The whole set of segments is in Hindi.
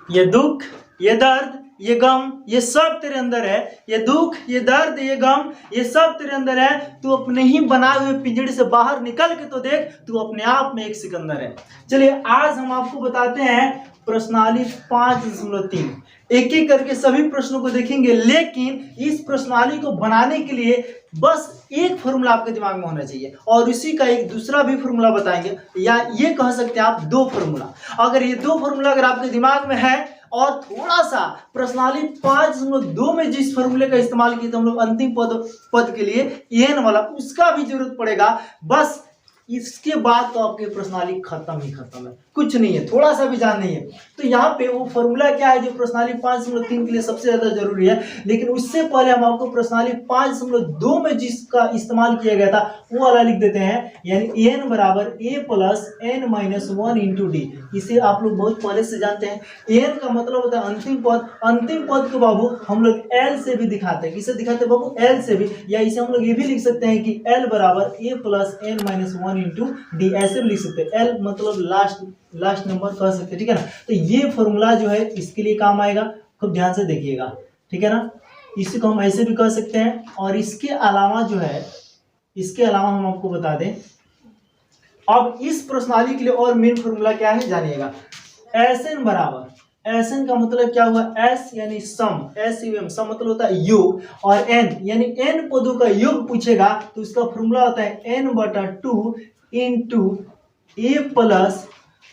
ये दुख, ये दर्द, ये गम, ये सब तेरे अंदर है। ये दुख, ये दर्द, ये गम, ये सब तेरे अंदर है। तू अपने ही बनाए हुए पिंजड़े से बाहर निकल के तो देख, तू अपने आप में एक सिकंदर है। चलिए आज हम आपको बताते हैं प्रश्नावली 5.3। एक एक करके सभी प्रश्नों को देखेंगे, लेकिन इस प्रश्नावली को बनाने के लिए बस एक फॉर्मूला आपके दिमाग में होना चाहिए और उसी का एक दूसरा भी फॉर्मूला बताएंगे, या ये कह सकते हैं आप दो फॉर्मूला। अगर ये दो फॉर्मूला अगर आपके दिमाग में है और थोड़ा सा प्रश्नावली 5.2 में जिस फॉर्मूले का इस्तेमाल किया था हम लोग अंतिम पद के लिए एन वाला, उसका भी जरूरत पड़ेगा। बस इसके बाद तो आपके प्रश्नावली खत्म ही खत्म है, कुछ नहीं है, थोड़ा सा भी जान नहीं है। तो यहाँ पे वो फॉर्मूला क्या है जो प्रश्नावली 5.3 के लिए सबसे ज्यादा जरूरी है। लेकिन उससे पहले हम आपको प्रश्नावली 5.2 में जिसका इस्तेमाल किया गया था वो वाला लिख देते हैं, यानी एन बराबर A plus N minus 1 into D. इसे आप लोग बहुत पहले से जानते हैं। एन का मतलब होता है अंतिम पद। अंतिम पद को बाबू हम लोग एल से भी दिखाते हैं। किसे दिखाते हैं बाबू? एल से भी। या इसे हम लोग ये भी लिख सकते हैं कि एल बराबर A plus N minus 1 into D, ऐसे भी लिख सकते हैं। एल मतलब लास्ट नंबर कह सकते हैं, ठीक है ना। तो ये फॉर्मूला जो है इसके लिए काम आएगा, खूब ध्यान से देखिएगा, ठीक है ना। इसी को हम ऐसे भी कह सकते हैं। और इसके अलावा जो है, इसके अलावा हम आपको बता दें, अब इस प्रश्नावली के लिए और मेन फॉर्मूला क्या है जानिएगा। एस एन बराबर, एस एन का मतलब क्या हुआ? एस यानी सम, एस यू एम, सम मतलब होता है योग, और एन यानी एन पदों का योग पूछेगा तो उसका फॉर्मूला होता है एन बटा 2 into A plus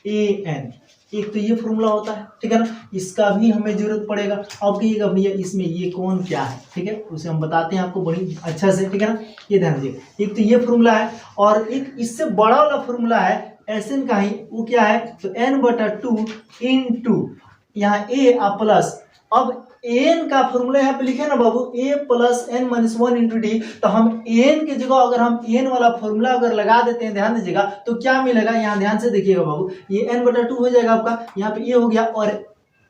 A N. एक तो ये फॉर्मूला होता है, ठीक है ना। इसका भी हमें जरूरत पड़ेगा। अब कहिएगा भैया इसमें ये कौन क्या है, ठीक है, उसे हम बताते हैं आपको बड़ी अच्छा से, ठीक है ना। ये ध्यान दीजिए, एक तो ये फॉर्मूला है और एक इससे बड़ा वाला फॉर्मूला है एस एन का ही, वो क्या है? तो एन बटा 2 इंटू यहाँ ए प्लस, अब एन का फॉर्मूला यहाँ पे लिखे ना बाबू, A plus N minus 1 into D. तो हम एन की जगह अगर हम एन वाला फॉर्मूला अगर लगा देते हैं, ध्यान दीजिएगा, तो क्या मिलेगा? यहाँ ध्यान से देखिएगा बाबू, ये एन बटा 2 हो जाएगा आपका, यहाँ पे ए हो गया और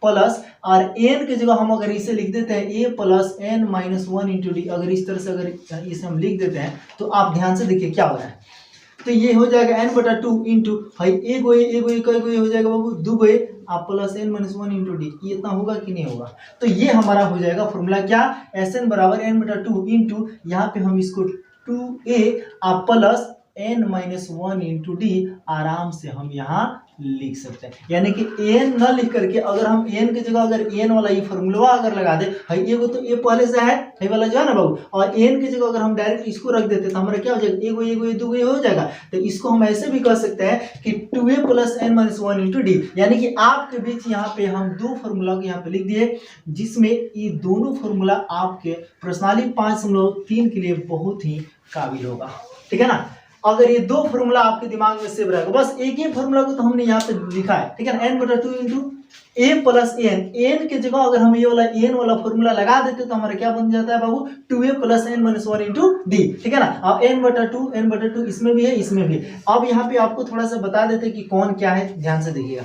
प्लस, और एन की जगह हम अगर इसे लिख देते हैं A plus N minus 1 into D, अगर इस तरह से अगर इसे हम लिख देते हैं तो आप ध्यान से देखिए क्या हो रहा है। तो ये हो जाएगा एन बटा 2 इंटू भाई ए गो हो जाएगा बाबू, दो गो आप plus N minus 1 into d. ये इतना होगा कि नहीं होगा? तो ये हमारा हो जाएगा फॉर्मूला क्या? एस एन बराबर एन बटा 2 इंटू, यहाँ पे हम इसको 2a आप plus N minus 1 into d आराम से हम यहाँ लिख सकते हैं। यानी कि एन न लिख करके अगर हम एन की जगह अगर एन वाला ये फॉर्मूला अगर लगा दे, भाई ये तो ये पहले से है ये वाला जो है ना बाबू, और एन की जगह अगर हम डायरेक्ट इसको रख देते तो हमारा क्या हो जाएगा? एगो दो हो जाएगा। तो इसको हम ऐसे भी कह सकते हैं कि 2a plus N minus 1 into d. यानी कि आपके बीच यहाँ पे हम दो फॉर्मूला को यहाँ पे लिख दिए, जिसमें ये दोनों फॉर्मूला आपके प्रश्नावली 5.3 के लिए बहुत ही काबिल होगा, ठीक है ना। अगर ये दो फॉर्मूला आपके दिमाग में सेव रहेगा, बस एक ही फॉर्मूला को तो हमने यहाँ पे लिखा है, ठीक है ना। एन बटा 2 इंटू ए प्लस एन, एन की जगह अगर हम ये वाला एन वाला फॉर्मूला लगा देते तो हमारा क्या बन जाता है बाबू? 2a plus N minus 1 into d, ठीक है ना। अब एन बटा 2 इसमें भी है, इसमें भी है। अब यहाँ पे आपको थोड़ा सा बता देते कि कौन क्या है, ध्यान से देखिएगा।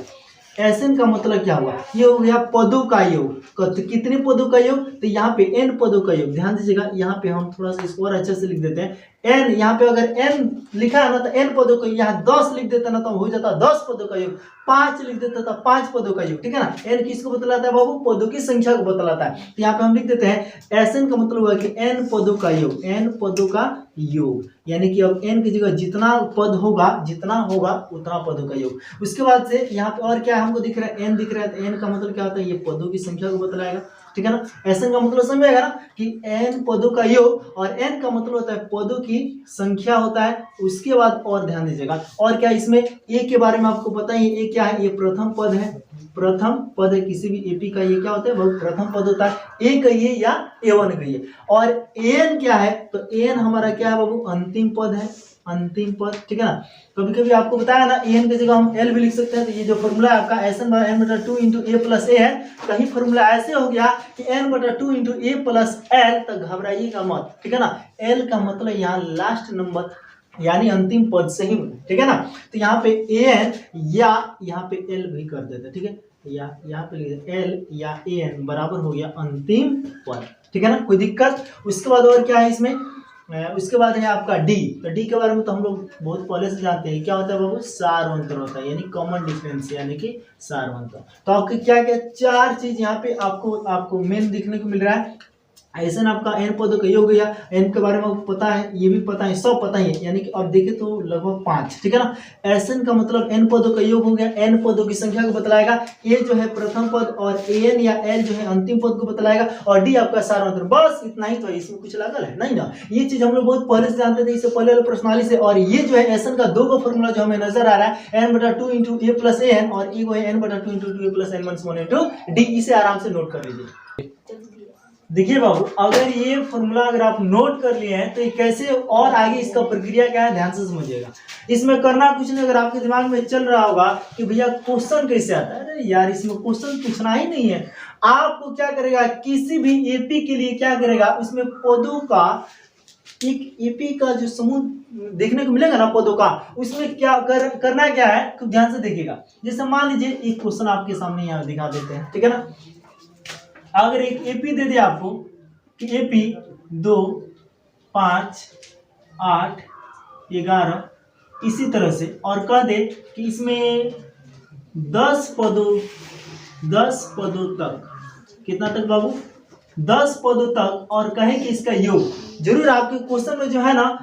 एस एन का मतलब क्या हुआ? ये हो गया पदों का योग। तो कितने पदों का योग? तो यहाँ पे एन पदों का योग। ध्यान दीजिएगा, यहाँ पे हम थोड़ा सा इसको और अच्छे से लिख देते हैं। एन यहाँ पे अगर एन लिखा है ना तो एन पदों का, यहाँ 10 लिख देता ना तो हो जाता 10 पदों का योग, 5 लिख देता था 5 पदों का योग, ठीक है ना। एन किसको बतलाता है बाबू? पदों की संख्या को बतलाता है। तो यहाँ पे हम लिख देते हैं एस एन का मतलब हुआ कि एन पदों का योग, एन पदों का योग, यानी कि अब एन की जगह जितना पद होगा, जितना होगा उतना पदों का योग। उसके बाद से यहाँ पे और क्या हमको दिख रहा है? एन दिख रहा है। तो एन का मतलब क्या होता है? ये पदों की संख्या को बतलाएगा, ठीक है ना। एस एन का मतलब समझेगा ना कि एन पदों का योग, और एन का मतलब होता है पदों की संख्या होता है। उसके बाद और ध्यान दीजिएगा, और क्या इसमें ए के बारे में आपको पता ही, ए क्या है? ये प्रथम पद है, प्रथम पद है किसी भी एपी का। ये क्या होता है? बहुत प्रथम पद होता है। ए कहिए या A1 कहिए। और एन क्या है? तो एन हमारा क्या है बाबू? अंतिम पद है, अंतिम पद, ठीक है ना। कभी कभी आपको बताया ना एन की जगह हम एल भी लिख सकते हैं। तो ये जो फॉर्मूला है आपका एस एन बटा 2 इंटू ए प्लस ए है, कहीं फॉर्मूला ऐसे हो गया कि एन बटा 2 इंटू ए प्लस एल, तो घबराइएगा मत, ठीक है ना। एल का मतलब यहाँ लास्ट नंबर यानी अंतिम पद से ही, ठीक है ना। तो यहाँ पे एन या यहाँ पे एल भी कर देते, ठीक है, या यहाँ पे एल या एन बराबर हो गया अंतिम पद, ठीक है ना। कोई दिक्कत? उसके बाद और क्या है इसमें? उसके बाद है आपका डी। तो डी के बारे में तो हम लोग बहुत पहले से जानते हैं, क्या होता है बाबू, सारवंतर होता है, यानी कॉमन डिफरेंस यानी कि सारवंतर। तो आपके क्या क्या चार चीज यहाँ पे आपको मेन दिखने को मिल रहा है। एसन आपका एन पदों का योग, या एन के बारे में आपको पता है, ये भी पता है, सब पता ही है, यानी कि अब देखें तो लगभग 5, ठीक है ना। एसन का मतलब एन पदों का योग हो गया, एन पदों की संख्या को बतलाएगा, ए जो है प्रथम पद और एन या एल जो है अंतिम पद को बतलाएगा, और डी आपका सारवंतर। बस इतना ही तो है, इसमें कुछ लागल है नहीं ना। ये चीज हम लोग बहुत पहले से जानते थे, इससे पहले वाले प्रश्नावली से। और ये जो है एसन का 2 का फॉर्मूला जो हमें नजर आ रहा है, n/2 × a + an, और ये वो है n/2 × a + n - 1 × d। इसे आराम से नोट कर लीजिए। देखिए बाबू, अगर ये फॉर्मूला अगर आप नोट कर लिए हैं तो ये कैसे और आगे इसका प्रक्रिया क्या है, ध्यान से समझिएगा। इसमें करना कुछ नहीं, अगर आपके दिमाग में चल रहा होगा कि भैया क्वेश्चन कैसे आता है, अरे यार इसमें क्वेश्चन पूछना ही नहीं है। आपको क्या करेगा, किसी भी एपी के लिए क्या करेगा, उसमें पदों का एक एपी का जो समूह देखने को मिलेगा ना पदों का, उसमें क्या करना क्या है, तो ध्यान से देखिएगा। जैसे मान लीजिए एक क्वेश्चन आपके सामने यहाँ दिखा देते हैं, ठीक है ना। अगर एक एपी दे दे आपको कि एपी 2, 5, 8, 11 इसी तरह से, और कह दे कि इसमें 10 पदों तक, कितना तक बाबू, 10 पदों तक, और कहे कि इसका योग। जरूर आपके क्वेश्चन में जो है ना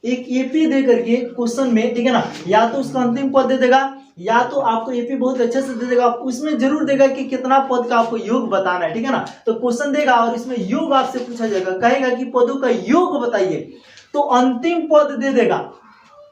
एक एपी दे करके क्वेश्चन में, ठीक है ना, या तो उसका अंतिम पद दे देगा, या तो आपको एपी बहुत अच्छे से दे देगा, उसमें जरूर देगा कि कितना पद का आपको योग बताना है, ठीक है ना। तो क्वेश्चन देगा और इसमें योग आपसे पूछा जाएगा, कहेगा कि पदों का योग बताइए, तो अंतिम पद दे देगा,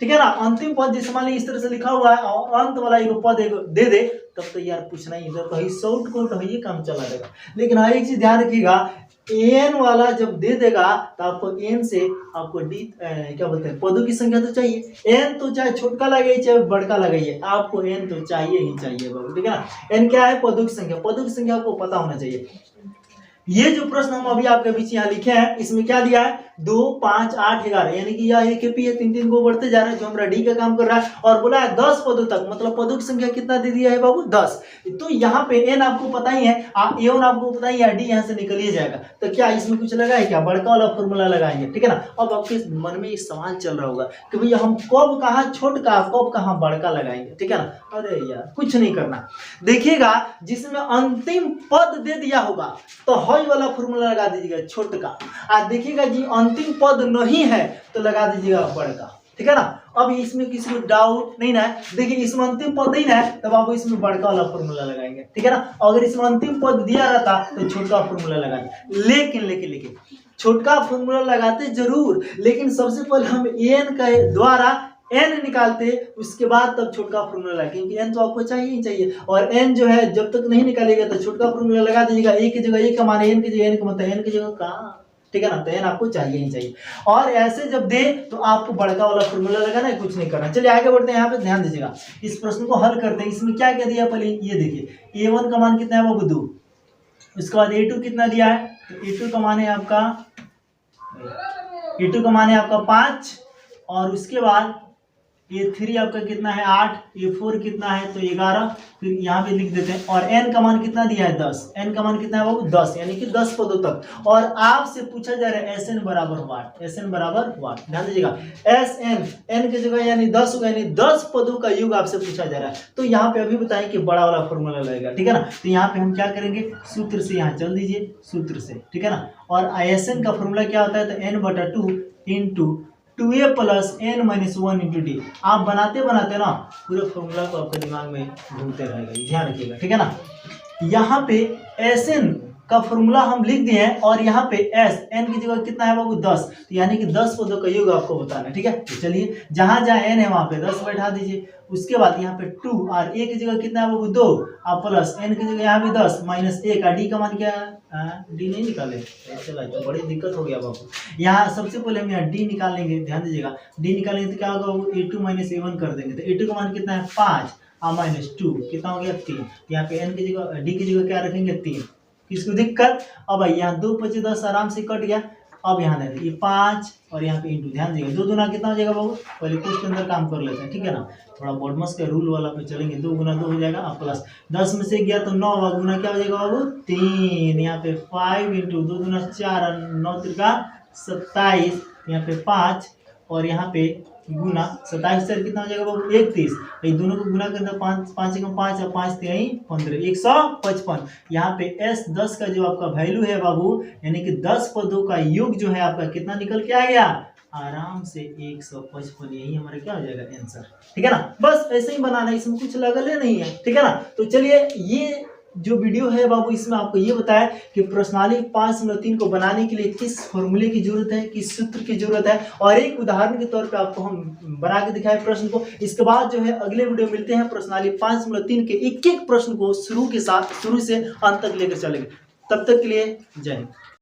ठीक है ना। अंतिम पद जैसे मान लीजिए इस तरह से लिखा हुआ है और अंत वाला एक पद दे दे, तब तो यार पूछना ही, इधर तो शॉर्ट कोट है, ये काम चला देगा। लेकिन हाँ एक चीज ध्यान रखिएगा, एन वाला जब दे देगा तो आपको एन से आपको डी क्या बोलते हैं, पदों की संख्या तो चाहिए। एन तो चाहे छोटका लगाइए चाहे बड़का लगाइए, आपको एन तो चाहिए ही चाहिए बाबू, ठीक है ना। एन क्या है, पदों की संख्या, पदों की संख्या आपको पता होना चाहिए। ये जो प्रश्न हम अभी आपके बीच यहाँ लिखे हैं, इसमें क्या दिया है, 2, 5, 8, 11, यानी कि यह एक एपी है, 3 को बढ़ते जा रहे हैं, जो हमारा डी का काम कर रहा है, और बोला है 10 पदों तक, मतलब पदों की संख्या कितना दे दिया है बाबू, 10। तो यहाँ पे एन आपको पता ही है, एन आपको पता ही है, डी यहाँ से निकल ही जाएगा। तो क्या इसमें कुछ लगा है क्या, बड़का वाला फॉर्मूला लगाएंगे, ठीक है ना। अब आपके मन में एक सवाल चल रहा होगा कि भैया हम कब कहाँ छोटका, कब कहाँ बड़का लगाएंगे, ठीक है ना। अरे यार कुछ नहीं करना, देखिएगा जिसमें अंतिम पद दे दिया होगा तो हई वाला फॉर्मूला लगा दीजिएगा छोटका, और देखिएगा जी अंतिम पद नहीं है तो लगा दीजिएगा बड़का, ठीक है ना। अब इसमें किसी को डाउट नहीं ना है, देखिए इसमें अंतिम पद नहीं ना है, तब आप इसमें बड़का वाला फॉर्मूला लगाएंगे, ठीक है ना। अगर इसमें अंतिम पद दिया रहता तो छोटका फॉर्मूला लगाएंगे। लेकिन छोटका फॉर्मूला लगाते जरूर, लेकिन सबसे पहले हम एन के द्वारा एन निकालते, उसके बाद तब छोटका फॉर्मूला लगा, क्योंकि एन तो आपको चाहिए ही चाहिए। और एन जो है जब तक नहीं निकालेगा तो छोटका फॉर्मूला लगा दीजिएगा। ए की जगह ए का मान, एन की जगह एन का मतलब एन की जगह का, ठीक है ना। तो एन आपको चाहिए ही चाहिए, और ऐसे जब दे तो आपको बड़का वाला फॉर्मूला लगाना है, कुछ नहीं करना। चलिए आगे बढ़ते हैं, यहाँ पे ध्यान दीजिएगा, इस प्रश्न को हल करते हैं। इसमें क्या क्या दिया, पहले ये देखिए, a1 का मान कितना है वो 2, उसके बाद a2 कितना दिया है, तो a2 का मान है आपका, a2 का मान है आपका 5, और उसके बाद A3 आपका कितना है 8, A4 कितना है तो 11, फिर यहाँ पे लिख देते हैं। और n का मान कितना दिया है 10, n का मान कितना है वो 10, यानी कि 10 पदों तक। और आपसे पूछा जा रहा है Sn बराबर वाट, Sn बराबर वाट, ध्यान दीजिएगा। Sn n की जगह यानी 10 होगा, यानी 10 पदों का योग आपसे पूछा जा रहा है। तो यहाँ पे अभी बताएं कि बड़ा वाला फॉर्मूला लगेगा, ठीक है ना। तो यहाँ पे हम क्या करेंगे, सूत्र से यहाँ चल दीजिए, सूत्र से, ठीक है ना। और Sn का फॉर्मूला क्या होता है, तो n/2 into 2a + n - 1 × d। आप बनाते बनाते ना पूरे फॉर्मूला को आपके दिमाग में घूमते रहेगा, ध्यान रखिएगा, ठीक है ना। यहाँ पे Sn का फॉर्मूला हम लिख दिए हैं, और यहाँ पे s n की जगह कितना है बाबू 10, तो यानी कि 10 पदों का योग आपको बताना है, ठीक है। तो चलिए जहां जहां n है वहां पे 10 बैठा दीजिए। उसके बाद यहाँ पे 2, और a की जगह कितना है बाबू 2, और प्लस n की जगह यहाँ भी 10 माइनस 1, और d का मान क्या है, d नहीं निकाले, चला तो बड़ी दिक्कत हो गया बाबू। यहाँ सबसे पहले हम यहाँ d निकाल लेंगे, ध्यान दीजिएगा। d निकालेंगे तो क्या होगा बाबू, a2 - a1 कर देंगे, तो a2 का मान कितना है 5, और -2 कितना हो गया 3। यहाँ पे n की जगह d की जगह क्या रखेंगे 3, किसको दिक्कत। अब यहाँ 2 × 5 = 10 आराम से कट गया। अब यहाँ देखिए ये 5 और यहाँ पे इंटू, ध्यान दीजिएगा 2 दूना कितना हो जाएगा बाबू, पहले कुछ के अंदर काम कर लेते हैं, ठीक है ना। थोड़ा बॉडमस के रूल वाला पे चलेंगे, 2 × 2 हो जाएगा, प्लस 10 में से गया तो 9 होगा, गुना क्या हो जाएगा बाबू 3, यहाँ पे 5 × 2 दूना 4 और 9 × 27, यहाँ पे 5 और यहाँ पे गुना 27 से कितना हो जाएगा बाबू 31। ये दोनों को गुना करना 5 5 एकम 5 और 5 3 15 155। यहाँ पे S 10 का जो आपका वैल्यू है बाबू यानी कि 10 पदों का योग जो है आपका कितना निकल के आ गया आराम से 155। यही हमारा क्या हो जाएगा आंसर। ठीक है ना, बस ऐसे ही बनाना है, इसमें कुछ लगल नहीं है। ठीक है ना, तो चलिए ये जो वीडियो है बाबू इसमें आपको ये बताया कि प्रश्नावली 5.3 को बनाने के लिए किस फॉर्मूले की जरूरत है, किस सूत्र की जरूरत है, और एक उदाहरण के तौर पे आपको हम बना के दिखाए प्रश्न को। इसके बाद जो है अगले वीडियो मिलते हैं प्रश्नावली 5.3 के एक एक प्रश्न को शुरू से अंत तक लेकर चलेंगे। तब तक के लिए जय हिंद।